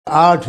8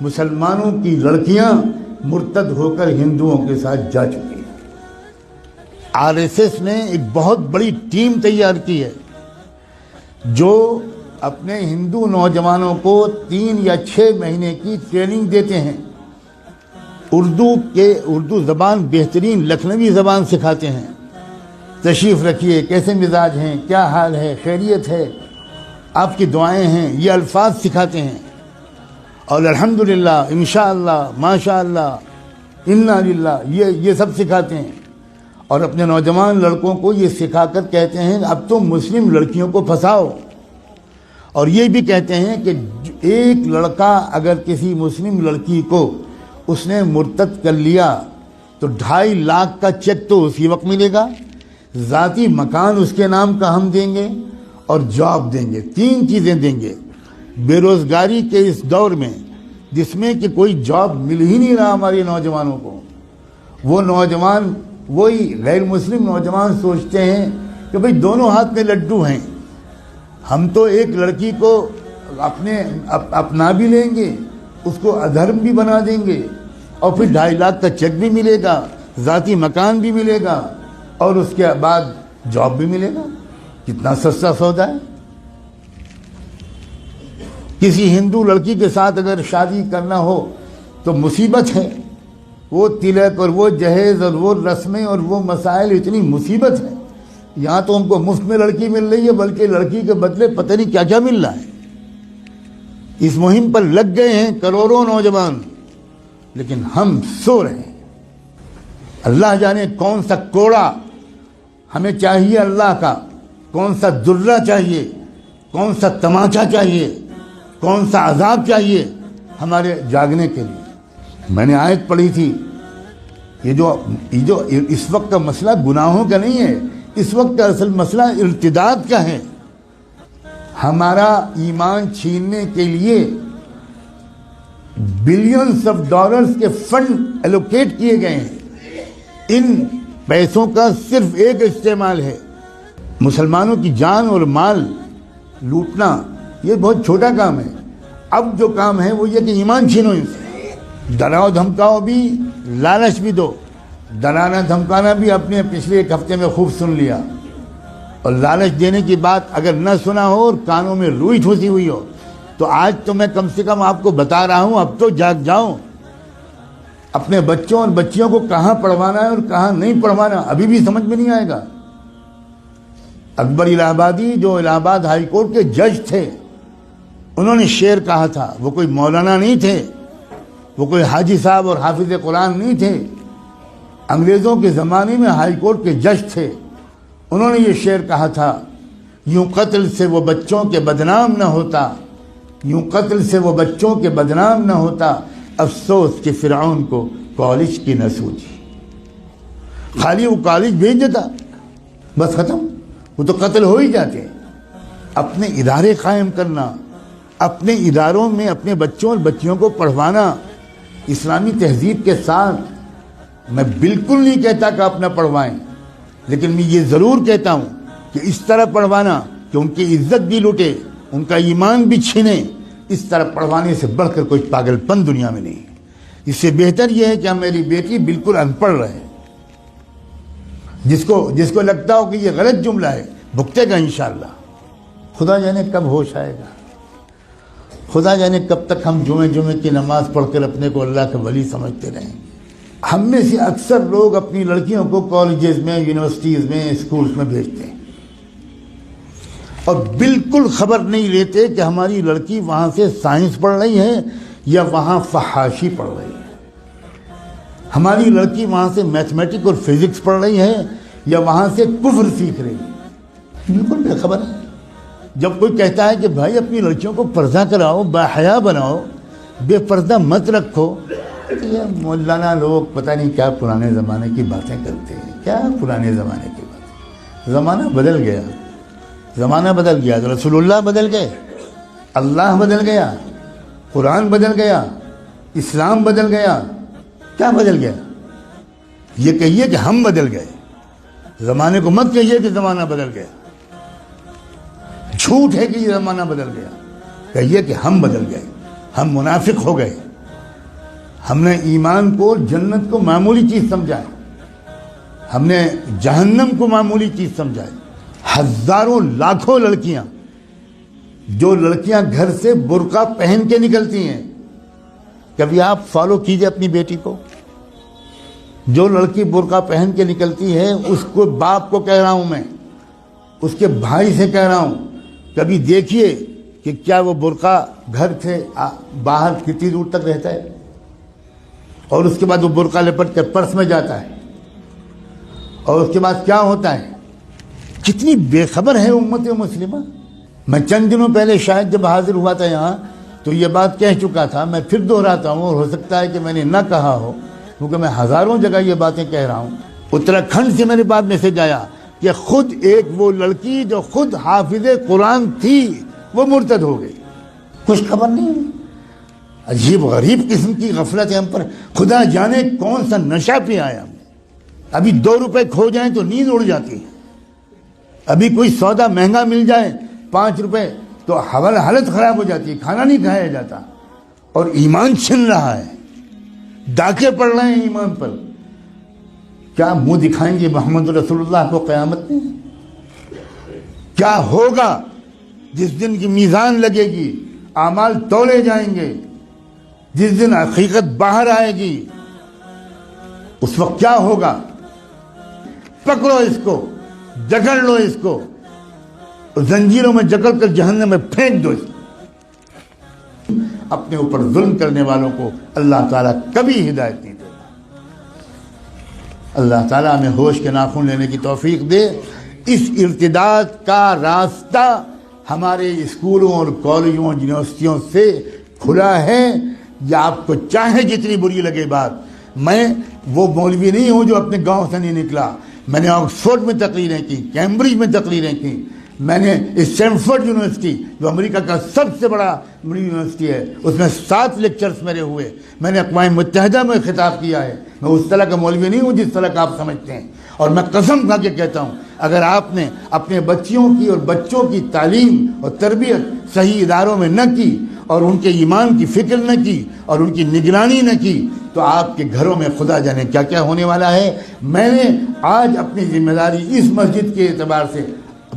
مسلمانوں کی لڑکیاں مرتد ہو کر ہندوؤں کے ساتھ جا چکی ہیں۔ آر ایس ایس نے ایک بہت بڑی ٹیم تیار کی ہے جو اپنے ہندو نوجوانوں کو 3 یا 6 مہینے کی ٹریننگ دیتے ہیں، اردو زبان بہترین لکھنوی زبان سکھاتے ہیں، تشریف رکھیے، کیسے مزاج ہیں، کیا حال ہے، خیریت ہے، آپ کی دعائیں ہیں، یہ الفاظ سکھاتے ہیں، اور الحمدللہ، انشاءاللہ، ماشاءاللہ، انا للہ، یہ سب سکھاتے ہیں، اور اپنے نوجوان لڑکوں کو یہ سکھا کر کہتے ہیں اب تو مسلم لڑکیوں کو پھنساؤ، اور یہ بھی کہتے ہیں کہ ایک لڑکا اگر کسی مسلم لڑکی کو اس نے مرتد کر لیا تو 2.5 لاکھ کا چیک تو اسی وقت ملے گا، ذاتی مکان اس کے نام کا ہم دیں گے، اور جاب دیں گے، 3 چیزیں دیں گے۔ بے روزگاری کے اس دور میں جس میں کہ کوئی جاب مل ہی نہیں رہا ہمارے نوجوانوں کو، وہ نوجوان، وہی غیر مسلم نوجوان سوچتے ہیں کہ بھئی دونوں ہاتھ میں لڈو ہیں، ہم تو ایک لڑکی کو اپنا بھی لیں گے، اس کو ادھرم بھی بنا دیں گے، اور پھر 2.5 لاکھ کا چیک بھی ملے گا، ذاتی مکان بھی ملے گا، اور اس کے بعد جاب بھی ملے گا۔ کتنا سستا سودا ہے۔ کسی ہندو لڑکی کے ساتھ اگر شادی کرنا ہو تو مصیبت ہے، وہ تلک اور وہ جہیز اور وہ رسمیں اور وہ مسائل، اتنی مصیبت ہے۔ یہاں تو ہم کو مفت میں لڑکی مل رہی ہے، بلکہ لڑکی کے بدلے پتہ نہیں کیا کیا مل رہا ہے۔ اس مہم پر لگ گئے ہیں کروڑوں نوجوان، لیکن ہم سو رہے ہیں۔ اللہ جانے کون سا کوڑا ہمیں چاہیے اللہ کا، کون سا درہ چاہیے، کون سا تماچا چاہیے، کون سا عذاب چاہیے ہمارے جاگنے کے لیے۔ میں نے آیت پڑھی تھی، یہ جو اس وقت کا مسئلہ گناہوں کا نہیں ہے، اس وقت کا اصل مسئلہ ارتداد کا ہے۔ ہمارا ایمان چھیننے کے لیے بلینز آف ڈالرز کے فنڈ ایلوکیٹ کیے گئے ہیں۔ ان پیسوں کا صرف ایک استعمال ہے، مسلمانوں کی جان اور مال لوٹنا۔ یہ بہت چھوٹا کام ہے۔ اب جو کام ہے وہ یہ کہ ایمان چھینو ان سے، ڈراؤ دھمکاؤ بھی، لالچ بھی دو۔ ڈرانا دھمکانا بھی آپ نے پچھلے 1 ہفتے میں خوب سن لیا، اور لالچ دینے کی بات اگر نہ سنا ہو اور کانوں میں روئی ٹھوسی ہوئی ہو تو آج تو میں کم سے کم آپ کو بتا رہا ہوں، اب تو جاگ جاؤ۔ اپنے بچوں اور بچیوں کو کہاں پڑھوانا ہے اور کہاں نہیں پڑھوانا ابھی بھی سمجھ میں نہیں آئے گا۔ اکبر الہ آبادی جو الہ آباد ہائی کورٹ کے جج تھے، انہوں نے شعر کہا تھا، وہ کوئی مولانا نہیں تھے، وہ کوئی حاجی صاحب اور حافظ قرآن نہیں تھے، انگریزوں کے زمانے میں ہائی کورٹ کے جج تھے۔ انہوں نے یہ شعر کہا تھا، یوں قتل سے وہ بچوں کے بدنام نہ ہوتا، یوں قتل سے وہ بچوں کے بدنام نہ ہوتا، افسوس کہ فرعون کو کالج کی نہ سوچی۔ خالی وہ کالج بھیج دیتا، بس ختم، وہ تو قتل ہو ہی جاتے۔ اپنے ادارے قائم کرنا، اپنے اداروں میں اپنے بچوں اور بچیوں کو پڑھوانا اسلامی تہذیب کے ساتھ۔ میں بالکل نہیں کہتا کہ آپ نہ پڑھوائیں، لیکن میں یہ ضرور کہتا ہوں کہ اس طرح پڑھوانا کہ ان کی عزت بھی لوٹے، ان کا ایمان بھی چھینے، اس طرح پڑھوانے سے بڑھ کر کوئی پاگل پن دنیا میں نہیں۔ اس سے بہتر یہ ہے کہ میری بیٹی بالکل ان پڑھ رہے، جس کو لگتا ہو کہ یہ غلط جملہ ہے بھگتے گا انشاءاللہ۔ خدا جانے کب ہوش آئے گا، خدا جانے کب تک ہم جمعے کی نماز پڑھ کر اپنے کو اللہ کا ولی سمجھتے رہیں گے۔ ہم میں سے اکثر لوگ اپنی لڑکیوں کو کالجز میں، یونیورسٹیز میں، اسکولز میں بھیجتے ہیں، اور بالکل خبر نہیں لیتے کہ ہماری لڑکی وہاں سے سائنس پڑھ رہی ہے یا وہاں فحاشی پڑھ رہی ہے، ہماری لڑکی وہاں سے میتھمیٹک اور فزکس پڑھ رہی ہے یا وہاں سے کفر سیکھ رہی ہے، بالکل بے خبر ہے۔ جب کوئی کہتا ہے کہ بھائی اپنی لڑکیوں کو پردہ کراؤ، باحیا بناؤ، بے پردہ مت رکھو، یہ مولانا لوگ پتہ نہیں کیا پرانے زمانے کی باتیں کرتے ہیں، کیا پرانے زمانے کی باتیں۔ زمانہ بدل گیا، زمانہ بدل گیا، رسول اللہ بدل گئے، اللہ بدل گیا، قرآن بدل گیا، اسلام بدل گیا، کیا بدل گیا؟ یہ کہیے کہ ہم بدل گئے، زمانے کو مت کہیے کہ زمانہ بدل گیا۔ جھوٹ ہے کہ یہ زمانہ بدل گیا، کہیے کہ ہم بدل گئے۔ ہم منافق ہو گئے. ہم نے ایمان کو جنت کو معمولی چیز سمجھا ہے, ہم نے جہنم کو معمولی چیز سمجھا ہے. ہزاروں لاکھوں لڑکیاں, جو لڑکیاں گھر سے برقع پہن کے نکلتی ہیں, کبھی آپ فالو کیجئے اپنی بیٹی کو. جو لڑکی برقع پہن کے نکلتی ہے اس کو باپ کو کہہ رہا ہوں میں, اس کے بھائی سے کہہ رہا ہوں, کبھی دیکھیے کہ کیا وہ برقع گھر سے باہر کتنی دور تک رہتا ہے, اور اس کے بعد وہ برقع لپٹ کے پرس میں جاتا ہے, اور اس کے بعد کیا ہوتا ہے. کتنی بے خبر ہے امت مسلمہ. میں چند دنوں پہلے شاید جب حاضر ہوا تھا یہاں تو یہ بات کہہ چکا تھا, میں پھر دہراتا ہوں, اور ہو سکتا ہے کہ میں نے نہ کہا ہو کیونکہ میں ہزاروں جگہ یہ باتیں کہہ رہا ہوں. اتراکھنڈ سے میرے پاس میسج آیا کہ خود ایک وہ لڑکی جو خود حافظ قرآن تھی وہ مرتد ہو گئی. کچھ خبر نہیں. عجیب غریب قسم کی غفلت ہے ہم پر. خدا جانے کون سا نشہ پہ آیا ہم. ابھی 2 روپے کھو جائیں تو نیند اڑ جاتی ہے, ابھی کوئی سودا مہنگا مل جائے 5 روپے تو حالت خراب ہو جاتی ہے, کھانا نہیں کھایا جاتا, اور ایمان چھن رہا ہے, ڈاکے پڑ رہے ہیں ایمان پر. کیا منہ دکھائیں گے محمد رسول اللہ کو قیامت میں؟ کیا ہوگا جس دن کی میزان لگے گی, اعمال تولے جائیں گے, جس دن حقیقت باہر آئے گی, اس وقت کیا ہوگا؟ پکڑو اس کو, جکڑ لو اس کو, زنجیروں میں جکڑ کر جہنم میں پھینک دو اس کو. اپنے اوپر ظلم کرنے والوں کو اللہ تعالیٰ کبھی ہدایت نہیں دیتا. اللہ تعالیٰ ہمیں ہوش کے ناخن لینے کی توفیق دے. اس ارتداد کا راستہ ہمارے اسکولوں اور کالجوں اور یونیورسٹیوں سے کھلا ہے. یا آپ کو چاہے جتنی بری لگے بات, میں وہ مولوی نہیں ہوں جو اپنے گاؤں سے نہیں نکلا. میں نے آکسفورڈ میں تقریریں کی, کیمبرج میں تقریریں کی, میں نے اسٹینفورڈ یونیورسٹی جو امریکہ کا سب سے بڑا یونیورسٹی ہے اس میں 7 لیکچرز میرے ہوئے. میں نے اقوام متحدہ میں خطاب کیا ہے. میں اس طرح کا مولوی نہیں ہوں جس طرح کا آپ سمجھتے ہیں. اور میں قسم کھا کے کہتا ہوں, اگر آپ نے اپنے بچیوں کی اور بچوں کی تعلیم اور تربیت صحیح اداروں میں نہ کی, اور ان کے ایمان کی فکر نہ کی, اور ان کی نگرانی نہ کی, تو آپ کے گھروں میں خدا جانے کیا کیا ہونے والا ہے. میں نے آج اپنی ذمہ داری اس مسجد کے اعتبار سے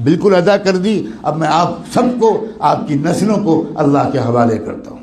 بالکل ادا کر دی. اب میں آپ سب کو, آپ کی نسلوں کو اللہ کے حوالے کرتا ہوں.